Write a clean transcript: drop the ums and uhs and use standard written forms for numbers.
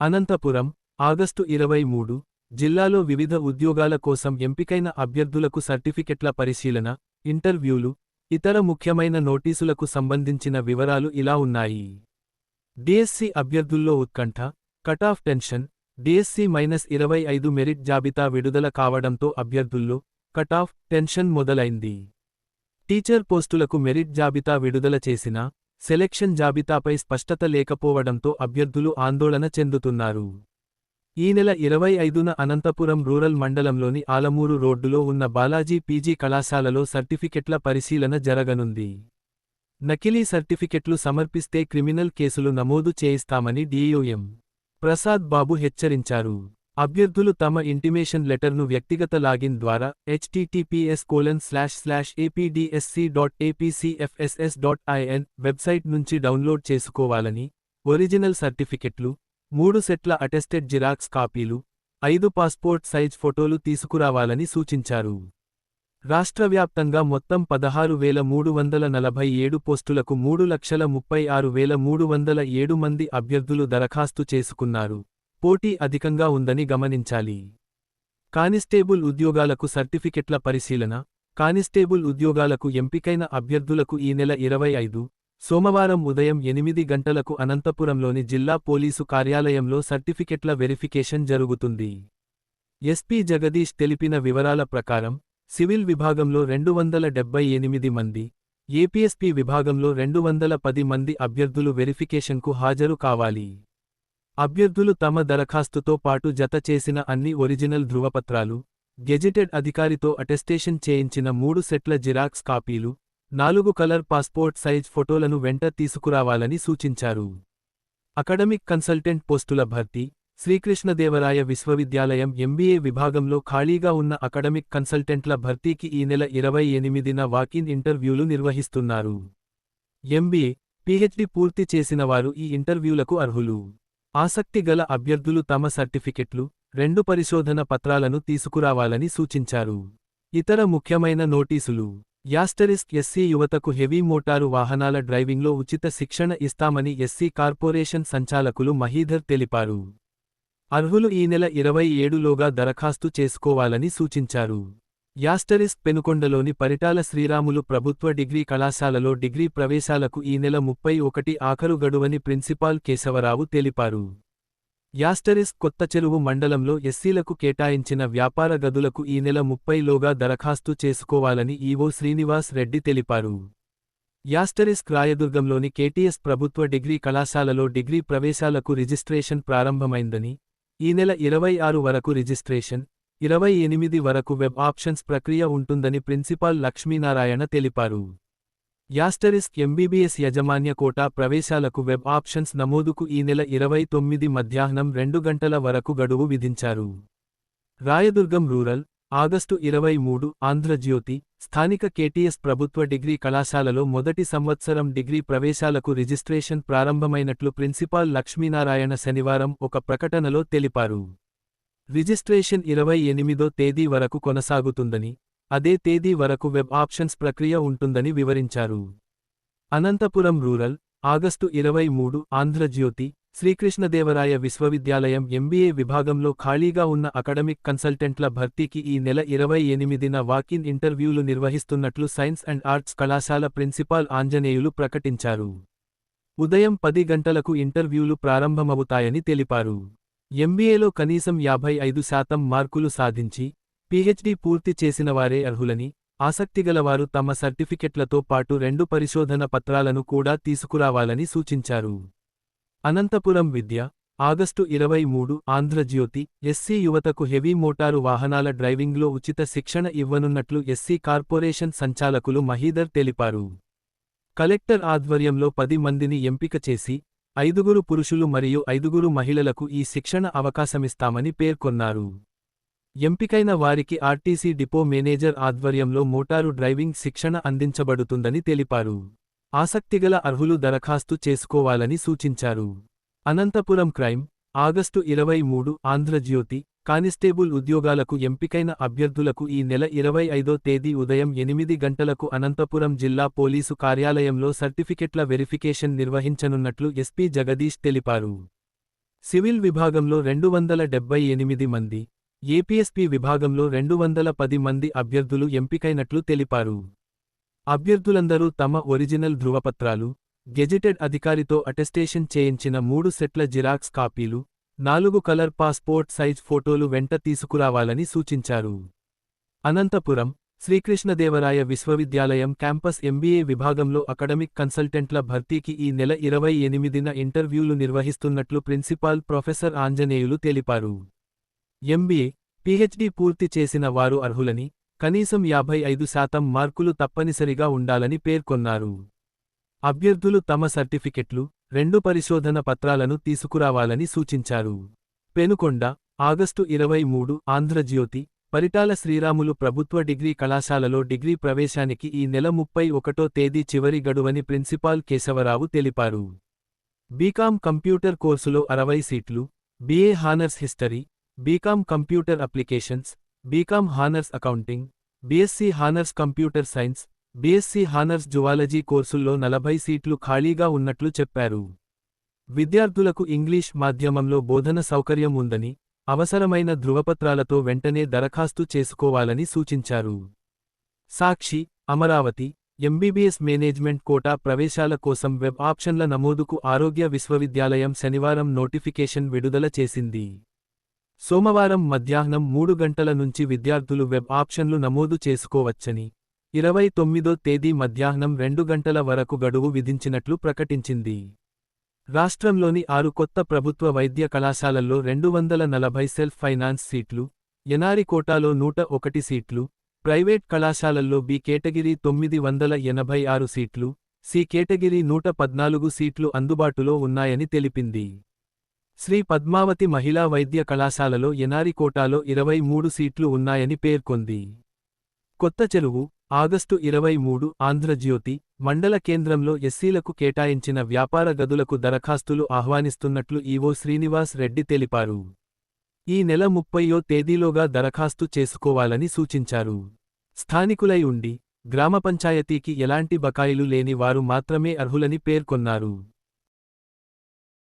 Anantapuram, August 23 జిల్లాలో వివిధ ఉద్యోగాల కోసం ఎంపికైన అభ్యర్థులకు సర్టిఫికెట్ల పరిశీలన, ఇంటర్వ్యూలు, ఇతర ముఖ్యమైన నోటీసులకు సంబంధించిన వివరాలు ఇలా ఉన్నాయి. డిఎస్సి అభ్యర్థుల్లో ఉత్కంఠ, కటాఫ్ టెన్షన్. డిఎస్సి-25 మెరిట్ జాబితా విడుదల కావడంతో అభ్యర్థుల్లో కటాఫ్ టెన్షన్ మొదలైంది. టీచర్ పోస్టులకు మెరిట్ జాబితా విడుదల చేసినా సెలెక్షన్ జాబితాపై స్పష్టత లేకపోవడంతో అభ్యర్థులు ఆందోళన చెందుతున్నారు. ఈ నెల 25న అనంతపురం రూరల్ మండలంలోని ఆలమూరు రోడ్డులో ఉన్న బాలాజీ పీజీ కళాశాలలో సర్టిఫికెట్ల పరిశీలన జరగనుంది. నకిలీ సర్టిఫికెట్లు సమర్పిస్తే క్రిమినల్ కేసులు నమోదు చేయిస్తామని డీఈఓ ప్రసాద్ బాబు హెచ్చరించారు. అభ్యర్థులు తమ ఇంటిమేషన్ లెటర్ను వ్యక్తిగత లాగిన్ ద్వారా https://apdsc.apcfss.in వెబ్సైట్ నుంచి డౌన్లోడ్ చేసుకోవాలని, ఒరిజినల్ సర్టిఫికెట్లు, 3 సెట్ల అటెస్టెడ్ జిరాక్స్ కాపీలు, 5 పాస్పోర్ట్ సైజ్ ఫోటోలు తీసుకురావాలని సూచించారు. రాష్ట్రవ్యాప్తంగా మొత్తం 16,347 పోస్టులకు 3,36,307 మంది అభ్యర్థులు దరఖాస్తు చేసుకున్నారు. పోటీ అధికంగా ఉందని గమనించాలి. కానిస్టేబుల్ ఉద్యోగాలకు సర్టిఫికెట్ల పరిశీలన. కానిస్టేబుల్ ఉద్యోగాలకు ఎంపికైన అభ్యర్థులకు ఈ నెల 25 సోమవారం ఉదయం 8 గంటలకు అనంతపురంలోని జిల్లా పోలీసు కార్యాలయంలో సర్టిఫికెట్ల వెరిఫికేషన్ జరుగుతుంది. ఎస్పీ జగదీష్ తెలిపిన వివరాల ప్రకారం సివిల్ విభాగంలో 278 మంది, ఏపీఎస్పీ విభాగంలో 210 మంది అభ్యర్థులు వెరిఫికేషన్కు హాజరు కావాలి. అభ్యర్థులు తమ దరఖాస్తుతో పాటు జత చేసిన అన్ని ఒరిజినల్ ధృవపత్రాలు, గెజిటెడ్ అధికారితో అటెస్టేషన్ చేయించిన 3 సెట్ల జిరాక్స్ కాపీలు, 4 కలర్ పాస్పోర్ట్ సైజ్ ఫోటోలను వెంట తీసుకురావాలని సూచించారు. అకాడమిక్ కన్సల్టెంట్ పోస్టుల భర్తీ. శ్రీకృష్ణదేవరాయ విశ్వవిద్యాలయం ఎంబీఏ విభాగంలో ఖాళీగా ఉన్న అకాడమిక్ కన్సల్టెంట్ల భర్తీకి ఈ నెల 28న వాకిన్ ఇంటర్వ్యూలు నిర్వహిస్తున్నారు. ఎంబీఏ, పీహెచ్డీ పూర్తి చేసినవారు ఈ ఇంటర్వ్యూలకు అర్హులు. ఆసక్తి గల అభ్యర్థులు తమ సర్టిఫికెట్లు, 2 పరిశోధన పత్రాలను తీసుకురావాలని సూచించారు. ఇతర ముఖ్యమైన నోటీసులు. ఎస్సీ యువతకు హెవీ మోటారు వాహనాల డ్రైవింగ్లో ఉచిత శిక్షణ ఇస్తామని ఎస్సీ కార్పొరేషన్ సంచాలకులు మహీధర్ తెలిపారు. అర్హులు ఈ నెల 27లోగా దరఖాస్తు చేసుకోవాలని సూచించారు. పెనుకొండలోని పరిటాల శ్రీరాములు ప్రభుత్వ డిగ్రీ కళాశాలలో డిగ్రీ ప్రవేశాలకు ఈ నెల 31 ఆఖరు గడువని ప్రిన్సిపాల్ కేశవరావు తెలిపారు. కొత్తచెరువు మండలంలో ఎస్సీలకు కేటాయించిన వ్యాపార గదులకు ఈ నెల 30లోగా దరఖాస్తు చేసుకోవాలని ఈవో శ్రీనివాస్ రెడ్డి తెలిపారు. రాయదుర్గంలోని కేటీఎస్ ప్రభుత్వ డిగ్రీ కళాశాలలో డిగ్రీ ప్రవేశాలకు రిజిస్ట్రేషన్ ప్రారంభమైందని, ఈ నెల 26 వరకు రిజిస్ట్రేషన్, 28 వరకు వెబ్ ఆప్షన్స్ ప్రక్రియ ఉంటుందని ప్రిన్సిపాల్ లక్ష్మీనారాయణ తెలిపారు. ఎంబీబీఎస్ యాజమాన్య కోటా ప్రవేశాలకు వెబ్ ఆప్షన్స్ నమోదుకు ఈ నెల 29 మధ్యాహ్నం 2 గంటల వరకు గడువు విధించారు. రాయదుర్గం రూరల్, ఆగస్టు 23 ఆంధ్రజ్యోతి, స్థానిక కేటీఎస్ ప్రభుత్వ డిగ్రీ కళాశాలలో మొదటి సంవత్సరం డిగ్రీ ప్రవేశాలకు రిజిస్ట్రేషన్ ప్రారంభమైనట్లు ప్రిన్సిపాల్ లక్ష్మీనారాయణ శనివారం ఒక ప్రకటనలో తెలిపారు. రిజిస్ట్రేషన్ 28వ తేదీ వరకు కొనసాగుతుందని, అదే తేదీ వరకు వెబ్ ఆప్షన్స్ ప్రక్రియ ఉంటుందని వివరించారు. అనంతపురం రూరల్, ఆగస్టు 23 ఆంధ్రజ్యోతి, శ్రీకృష్ణదేవరాయ విశ్వవిద్యాలయం ఎంబీఏ విభాగంలో ఖాళీగా ఉన్న అకాడమిక్ కన్సల్టెంట్ల భర్తీకి ఈ నెల 28న వాకిన్ ఇంటర్వ్యూలు నిర్వహిస్తున్నట్లు సైన్స్ అండ్ ఆర్ట్స్ కళాశాల ప్రిన్సిపాల్ ఆంజనేయులు ప్రకటించారు. ఉదయం 10 గంటలకు ఇంటర్వ్యూలు ప్రారంభమవుతాయని తెలిపారు. ఎంబీఏలో కనీసం 55% మార్కులు సాధించి, పీహెచ్డీ పూర్తి చేసినవారే అర్హులని, ఆసక్తిగలవారు తమ సర్టిఫికెట్లతో పాటు 2 పరిశోధన పత్రాలను కూడా తీసుకురావాలని సూచించారు. అనంతపురం విద్య, ఆగస్టు 23 ఆంధ్రజ్యోతి, ఎస్సీ యువతకు హెవీ మోటారు వాహనాల డ్రైవింగ్లో ఉచిత శిక్షణ ఇవ్వనున్నట్లు ఎస్సీ కార్పొరేషన్ సంచాలకులు మహీధర్ తెలిపారు. కలెక్టర్ ఆధ్వర్యంలో 10 మందిని ఎంపిక చేసి, 5 పురుషులు మరియు 5 మహిళలకు ఈ శిక్షణ అవకాశమిస్తామని పేర్కొన్నారు. ఎంపికైన వారికి ఆర్టీసీ డిపో మేనేజర్ ఆధ్వర్యంలో మోటారు డ్రైవింగ్ శిక్షణ అందించబడుతుందని తెలిపారు. ఆసక్తిగల అర్హులు దరఖాస్తు చేసుకోవాలని సూచించారు. Anantapur crime, August 23 Andhrajyothi, constable ఉద్యోగాలకు ఎంపికైన అభ్యర్థులకు ఈ నెల 25వ తేదీ ఉదయం 8 గంటలకు అనంతపురం జిల్లా పోలీసు కార్యాలయంలో సర్టిఫికెట్ల వెరిఫికేషన్ నిర్వహించనున్నట్లు ఎస్పీ జగదీష్ తెలిపారు. సివిల్ విభాగంలో 278 మంది, ఏపీఎస్పీ విభాగంలో 210 మంది అభ్యర్థులు ఎంపికైనట్లు తెలిపారు. అభ్యర్థులందరూ తమ ఒరిజినల్ ధృవపత్రాలు, గెజిటెడ్ అధికారితో అటెస్టేషన్ చేయించిన 3 సెట్ల జిరాక్స్ కాపీలు, 4 కలర్ పాస్పోర్ట్ సైజ్ ఫోటోలు వెంట తీసుకురావాలని సూచించారు. అనంతపురం శ్రీకృష్ణదేవరాయ విశ్వవిద్యాలయం క్యాంపస్ ఎంబీఏ విభాగంలో అకడమిక్ కన్సల్టెంట్ల భర్తీకి ఈ నెల 28న ఇంటర్వ్యూలు నిర్వహిస్తున్నట్లు ప్రిన్సిపాల్ ప్రొఫెసర్ ఆంజనేయులు తెలిపారు. ఎంబీఏ, పీహెచ్డీ పూర్తి చేసిన వారు అర్హులని, కనీసం 55% మార్కులు తప్పనిసరిగా ఉండాలని పేర్కొన్నారు. అభ్యర్థులు తమ సర్టిఫికెట్లు, 2 పరిశోధన పత్రాలను తీసుకురావాలని సూచించారు. పెనుకొండ, ఆగస్టు 23 ఆంధ్రజ్యోతి, పరిటాల శ్రీరాములు ప్రభుత్వ డిగ్రీ కళాశాలలో డిగ్రీ ప్రవేశానికి ఈ నెల 31వ తేదీ చివరి గడువని ప్రిన్సిపాల్ కేశవరావు తెలిపారు. బీకాం కంప్యూటర్ కోర్సులో 60 సీట్లు, BA honours history, BCom computer applications, BCom honours accounting, BSc honours computer science, BSc honours zoology కోర్సుల్లో 40 సీట్లు ఖాళీగా ఉన్నట్లు చెప్పారు. విద్యార్థులకు ఇంగ్లీష్ మాధ్యమంలో బోధన సౌకర్యం ఉందని, అవసరమైన ధృవపత్రాలతో వెంటనే దరఖాస్తు చేసుకోవాలని సూచించారు. సాక్షి, అమరావతి, ఎంబీబీఎస్ మేనేజ్మెంట్ కోటా ప్రవేశాల కోసం వెబ్ ఆప్షన్ల నమోదుకు ఆరోగ్య విశ్వవిద్యాలయం శనివారం నోటిఫికేషన్ విడుదల చేసింది. సోమవారం మధ్యాహ్నం 3 గంటల నుంచి విద్యార్థులు వెబ్ ఆప్షన్లు నమోదు చేసుకోవచ్చని, 29వ తేదీ మధ్యాహ్నం 2 గంటల వరకు గడువు విధించినట్లు ప్రకటించింది. రాష్ట్రంలోని 6 కొత్త ప్రభుత్వ వైద్య కళాశాలల్లో 240 సెల్ఫ్ ఫైనాన్స్ సీట్లు, ఎన్ఆర్ఐ కోటాలో 101 సీట్లు, ప్రైవేట్ కళాశాలల్లో బి కేటగిరీ 986 సీట్లు, సి కేటగిరీ 114 సీట్లు అందుబాటులో ఉన్నాయని తెలిపింది. శ్రీ పద్మావతి మహిళా వైద్య కళాశాలలో ఎన్ఆర్ఐ కోటాలో 23 సీట్లు ఉన్నాయని పేర్కొంది. కొత్త చెరువు, ఆగస్టు 23 ఆంధ్రజ్యోతి, మండల కేంద్రంలో ఎస్సీలకు కేటాయించిన వ్యాపార గదులకు దరఖాస్తులు ఆహ్వానిస్తున్నట్లు ఈవో శ్రీనివాస్ రెడ్డి తెలిపారు. ఈ నెల 30వ తేదీలోగా దరఖాస్తు చేసుకోవాలని సూచించారు. స్థానికులై ఉండి, గ్రామ పంచాయతీకి ఎలాంటి బకాయిలు లేని వారు మాత్రమే అర్హులని పేర్కొన్నారు.